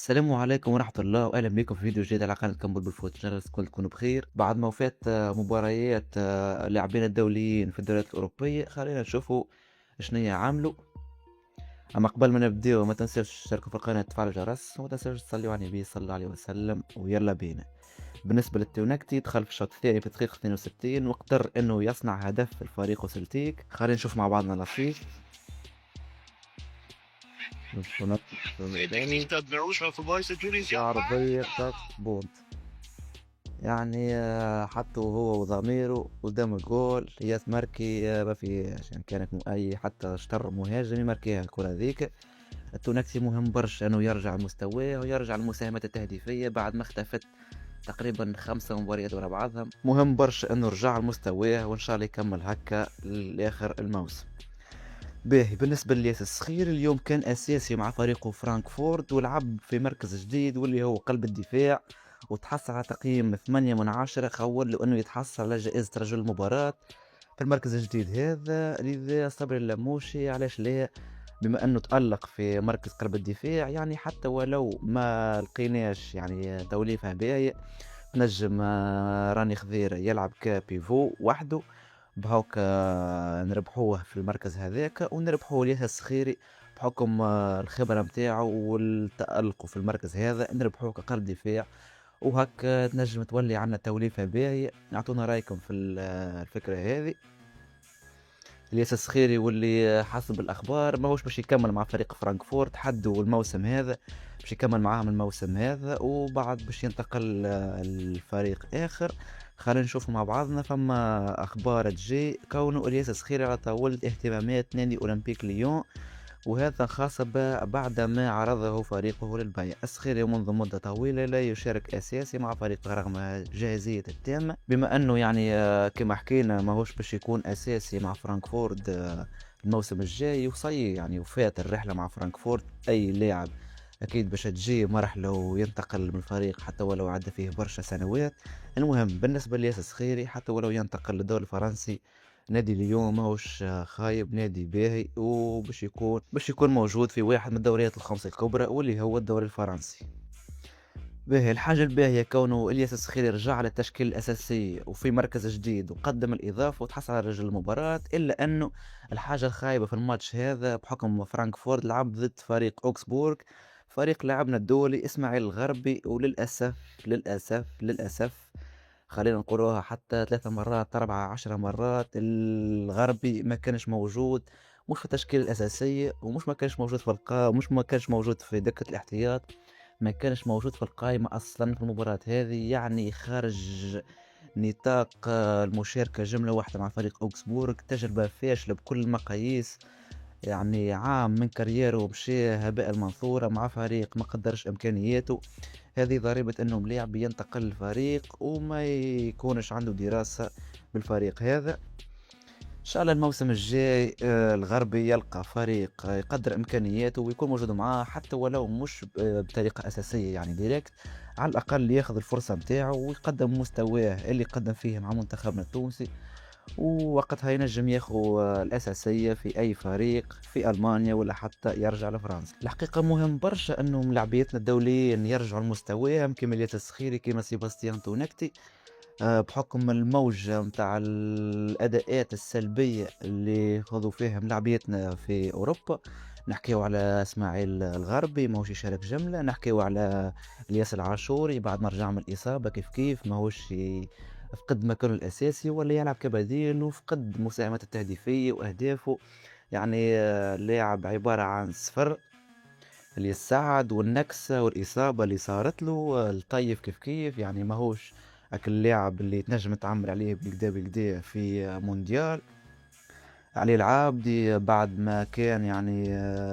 السلام عليكم ورحمة الله وأهلا بكم في فيديو جديد على قناة كمبل بالفوت. إن شاء الله تكونوا بخير بعد ما وفات مباريات اللاعبين الدوليين في الدوريات الأوروبية. خلينا نشوفوا شنو عاملوا. أما قبل ما نبداو ما تنساوش تشتركوا في القناة وتفعلوا الجرس وما تنساوش تصليوا على النبي صلى الله عليه وسلم ويلا بينا. بالنسبة للتونكتي دخل في الشوط الثاني في الدقيقة 62 وقدر انه يصنع هدف الفريق وسلتيك. خلينا نشوف مع بعضنا لطيف. عرضية بونت يعني حتى وهو وضميره قدام الجول هي تماركي ما في عشان كانت أي حتى شطر مهاجم يماركيها الكرة ذيك. التونسي مهم برشا انه يرجع لمستواه ويرجع المساهمات التهديفية بعد ما اختفت تقريبا 5 مباريات ورا بعضها. مهم برشا انه رجع لمستواه وان شاء الله يكمل هكا لاخر الموسم. باهي بالنسبة لياس الصخير اليوم كان أساسي مع فريقه فرانكفورت ولعب في مركز جديد واللي هو قلب الدفاع، وتحصل على تقييم 8/10. خول له أنه يتحصل على جائزة رجل المباراة في المركز الجديد هذا. لذا صبري اللموشي علاش لا، بما أنه تألق في مركز قلب الدفاع يعني حتى ولو ما لقيناش يعني توليفة باهية نجم راني خضير يلعب كبيفو وحده بهاكا نربحوه في المركز هذاك ونربحوه ليه الصخيري بحكم الخبرة متاعه والتألق في المركز هذا نربحوه كقلب دفاع. وهكا تنجم تولي عنا توليفة باهية. اعطونا رايكم في الفكرة هذه. الياس الصخيري واللي حسب الأخبار ماهوش باش يكمل مع فريق فرانكفورت حدوا الموسم هذا، باش يكمل معاهم الموسم هذا وبعد باش ينتقل الفريق آخر. خلينا نشوف مع بعضنا. فما أخبار تجي كونه الياس الصخيري على طاولة اهتمامات نادي أولمبيك ليون، وهذا خاص بعد ما عرضه فريقه للبيع. الصخيري منذ مدة طويلة لا يشارك أساسي مع فريقه رغم جاهزية التامة، بما أنه يعني كما حكينا ماهوش باش يكون أساسي مع فرانكفورت الموسم الجاي وصي يعني وفات الرحلة مع فرانكفورت. أي لاعب أكيد باش تجي مرحلة وينتقل من الفريق حتى ولو عدى فيه برشا سنوات. المهم بالنسبة لياس الصخيري حتى ولو ينتقل للدوري الفرنسي نادي ليون ماهوش خايب، نادي باهي وباش يكون موجود في واحد من الدوريات الخمس الكبرى واللي هو الدوري الفرنسي. باهي الحاجة الباهية كونه إلياس الصخيري رجع على التشكيل الأساسي وفي مركز جديد وقدم الإضافة وتحصل على رجل المباراة. إلا أنه الحاجة الخايبة في الماتش هذا بحكم فرانكفورت لعب ضد فريق أوكسبورغ، فريق لاعبنا الدولي إسماعيل الغربي، وللأسف للأسف خلينا نقولوها حتى 3 مرات 4 10 مرات الغربي ما كانش موجود، مش في التشكيلة الأساسية ومش ما كانش موجود في مش ما كانش موجود في دكة الاحتياط، ما كانش موجود في القائمة أصلا في المباراة هذه. يعني خارج نطاق المشاركة جملة واحدة مع فريق أوكسبورغ، تجربة فاشلة بكل المقاييس. يعني عام من كاريره مشى هباء المنثورة مع فريق ما قدرش إمكانياته. هذه ضريبة انه ملاعب ينتقل الفريق وما يكونش عنده دراسة بالفريق هذا. ان شاء الله الموسم الجاي الغربي يلقى فريق يقدر امكانياته ويكون موجود معاه حتى ولو مش بطريقة اساسية يعني ديريكت، على الاقل ياخذ الفرصة متاعه ويقدم مستواه اللي قدم فيه مع منتخبنا التونسي، ووقتها ينجم ياخو الأساسية في أي فريق في ألمانيا ولا حتى يرجع لفرنسا. الحقيقة مهم برشا أنه ملاعبيتنا الدوليين يرجعوا لمستواهم كما الياس الصخيري كما سيباستيان تونكتي، بحكم الموجة متاع الأداءات السلبية اللي خذوا فيها ملاعبيتنا في أوروبا. نحكيو على اسماعيل الغربي ماهوش يشارك جملة، نحكيو على الياس العاشوري بعد ما رجع من الإصابة كيف ماهوش فقد مكانه الأساسي ولا يلعب كبديل وفقد مساهمته التهديفية وأهدافه. يعني لاعب عبارة عن صفر. اللي السعد والنكسة والإصابة اللي صارت له الطيف كيف يعني ماهوش هاك اللاعب اللي تنجم تعمر عليه بالكدا في مونديال. علي العابدي بعد ما كان يعني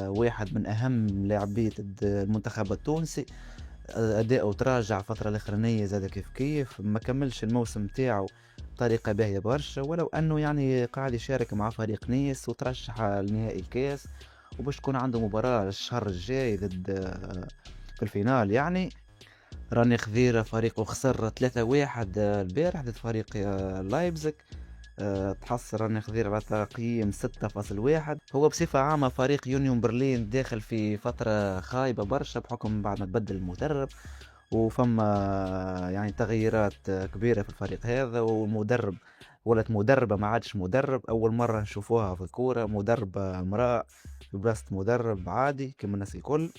واحد من أهم لاعبية المنتخب التونسي، أداؤه تراجع الفترة الأخرانية زاد كيف ما كملش الموسم تاعو بطريقة باهية برشا، ولو أنه يعني قاعد يشارك مع فريق نيس وترشح لنهائي الكاس وباش تكون عنده مباراة الشهر الجاي ضد في الفينال. يعني راني خذيرة فريقه خسر 3-1 البارح ضد فريق لايبزيك. تحصل راني خذير على تقييم 6.1. هو بصفة عامة فريق يونيون برلين داخل في فترة خايبة برشا بحكم بعد ما تبدل المدرب، وفما يعني تغييرات كبيرة في الفريق هذا، والمدرب ولات مدربة ما عادش مدرب. أول مرة نشوفوها في الكورة مدربة امرأة في بلاصة مدرب عادي كما الناس الكل.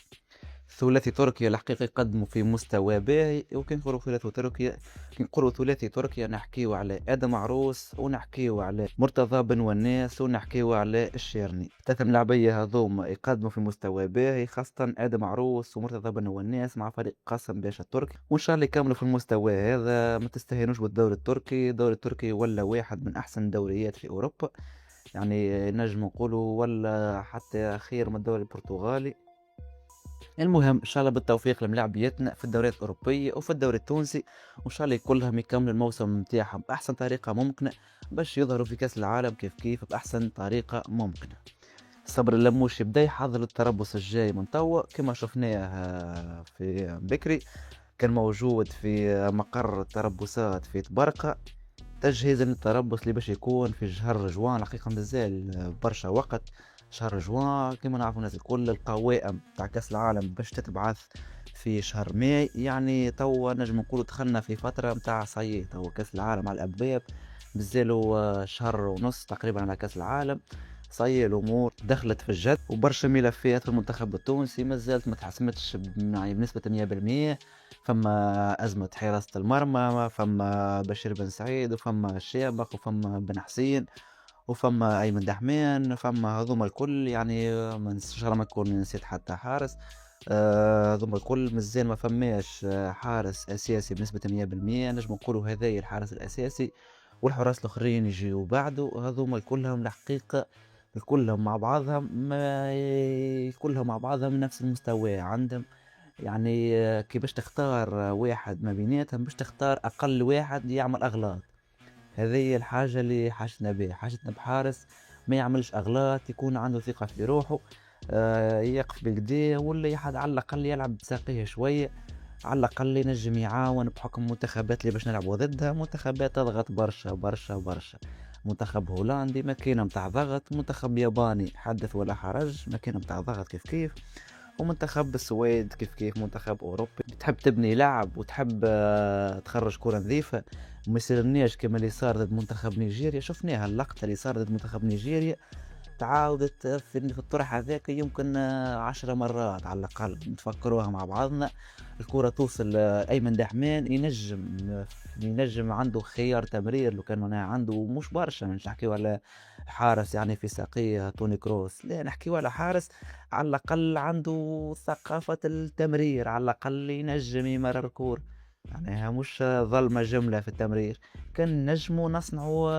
ثلاثي تركيا الحقيقة يقدموا في مستوى باهي. وكي نقولوا ثلاثي تركيا، كي نقولوا ثلاثي تركيا نحكيو على آدم عروس، ونحكيو على مرتضى بن وناس، ونحكيو على الشيرني. الثلاثة ملاعبية هذوما يقدموا في مستوى باهي، خاصة آدم عروس ومرتضى بن وناس مع فريق قاسم باشا التركي، وإن شاء الله يكملوا في المستوى هذا. ما تستهينوش بالدوري التركي، الدوري التركي ولا واحد من أحسن الدوريات في أوروبا، يعني نجم نقولوا ولا حتى خير من الدوري البرتغالي. المهم ان شاء الله بالتوفيق لملاعبيتنا في الدوريات الاوروبيه وفي الدوري التونسي، وان شاء الله كلهم يكملوا الموسم نتاعهم باحسن طريقه ممكنه باش يظهروا في كاس العالم كيف باحسن طريقه ممكنه. صبر اللموش يبدا يحضر التربص الجاي من توا كما شفناه في بكري، كان موجود في مقر التربصات في تبرقة تجهيزا للتربص اللي باش يكون في شهر جوان. الحقيقة مازال برشا وقت، شهر جوان كما نعرفوا الناس الكل. القوائم تاع كأس العالم باش تتبعث في شهر ماي، يعني توا نجم نقولوا دخلنا في فترة متاع صيي، توا كأس العالم على الأبواب، مازالوا شهر ونص تقريبا على كأس العالم. صي الأمور دخلت في الجد، وبرشا ملفات في المنتخب التونسي مازالت ما تحسمتش يعني بنسبة 100%. فما أزمة حراسة المرمى، فما بشير بن سعيد، وفما الشابق، وفما بن حسين، وفما أيمن دحمان، فما هذوما الكل يعني إن شاء الله ما نكون نسيت حتى حارس. هذوما الكل مازال ما فماش حارس أساسي بنسبة 100%. نجم نقولوا هذايا الحارس الأساسي، والحراس الآخرين يجيو بعده. هذوما كلهم الحقيقة كلهم مع بعضهم ما كلهم مع بعضهم نفس المستوى عندهم، يعني كي باش تختار واحد ما بيناتهم باش تختار أقل واحد يعمل أغلاط. هذه الحاجة اللي حاجتنا بها، حاجتنا بحارس ما يعملش أغلاط، يكون عنده ثقة في روحه، يقف بالقدا، ولا يحد على الأقل يلعب بساقيه شوية، على الأقل ينجم يعاون بحكم المنتخبات اللي باش نلعبوا ضدها. منتخبات تضغط برشا برشا برشا، منتخب هولندي ماكينة متاع ضغط، منتخب ياباني حدث ولا حرج ماكينة متاع ضغط كيف، ومنتخب السويد كيف منتخب أوروبي تحب تبني لعب وتحب تخرج كرة نظيفة. وما يصيرناش كما اللي صار ضد منتخب نيجيريا، شفناها اللقطة اللي صار ضد منتخب نيجيريا تعاودت في الطرح هذاك يمكن 10 مرات على الأقل. نتفكروها مع بعضنا، الكرة توصل أيمن دحمان ينجم عنده خيار تمرير لو كان معناها عنده مش برشا، مش نحكيو على حارس يعني في ساقيه توني كروس، لا نحكيو على حارس على الأقل عنده ثقافة التمرير، على الأقل ينجم يمرر كورة، يعني مش ظلمة جملة في التمرير. كان نجمو نصنعوا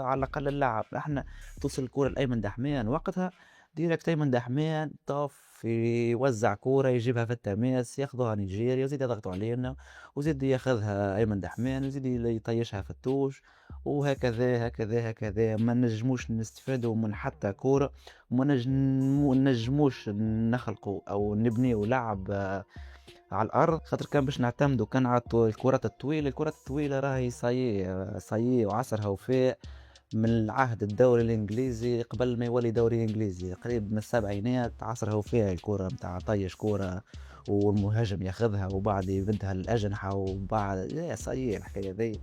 على الأقل اللعب. احنا توصل الكورة لأيمن دحمان وقتها ديريكت أيمن دحمان طاف يوزع كورة يجيبها في التماس ياخذوها نيجيريا، وزيد يضغطوا علينا، وزيد ياخذها أيمن دحمان، وزيد يطيشها في التوش، وهكذا هكذا هكذا. ما نجموش نستفادوا من حتى كورة، وما نجموش نخلقوا أو نبنيوا لعب على الأرض، خاطر كان باش نعتمدوا كان على الكرات الطويلة. الكرات الطويلة راهي صايي وعصرها وفاء من العهد الدوري الانجليزي قبل ما يولي دوري انجليزي، قريب من السبعينات عصرها وفيها الكرة متاع طيش كرة والمهاجم ياخذها وبعد يبدها للأجنحة وبعد يا صحيح الحكاية ذي.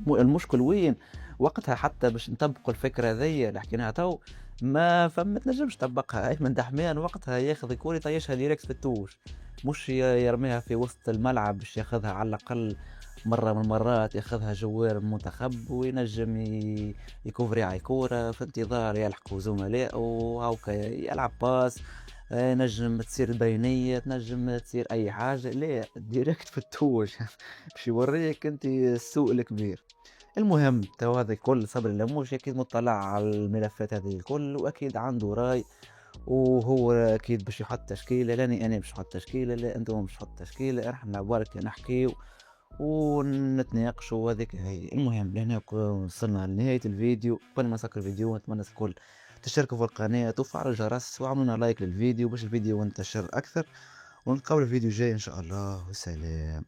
المشكل وين وقتها حتى باش نطبقوا الفكرة ذي اللي حكيناها تو ما تنجمش تطبقها. أيمن دحمان وقتها ياخذ الكرة يطيشها ديريكت في التوش، مش يرميها في وسط الملعب باش ياخذها على الأقل مرة من المرات، ياخذها جوار المنتخب وينجم يكوفري على الكورة في انتظار يلحقوا زملاء وهاوكا يلعب باس. نجم تصير بينية، تنجم تصير أي حاجة، لا ديريكت في التوش باش يوريك انت السوق الكبير. المهم تو هذا الكل صبر اللموش اكيد مطلع على الملفات هذه الكل، واكيد عنده راي، وهو اكيد باش يحط تشكيله، لاني انا باش نحط تشكيله، لا انتم باش تحط تشكيله، احنا برك نحكيو ونتناقشوا وهذيك هي. المهم لهنا وصلنا لنهايه الفيديو. قبل ما نسكر الفيديو نتمنى الكل تشتركوا في القناه وفعلوا الجرس وعملونا لايك للفيديو باش الفيديو ينتشر اكثر، ونتقابل الفيديو جاي ان شاء الله، والسلام.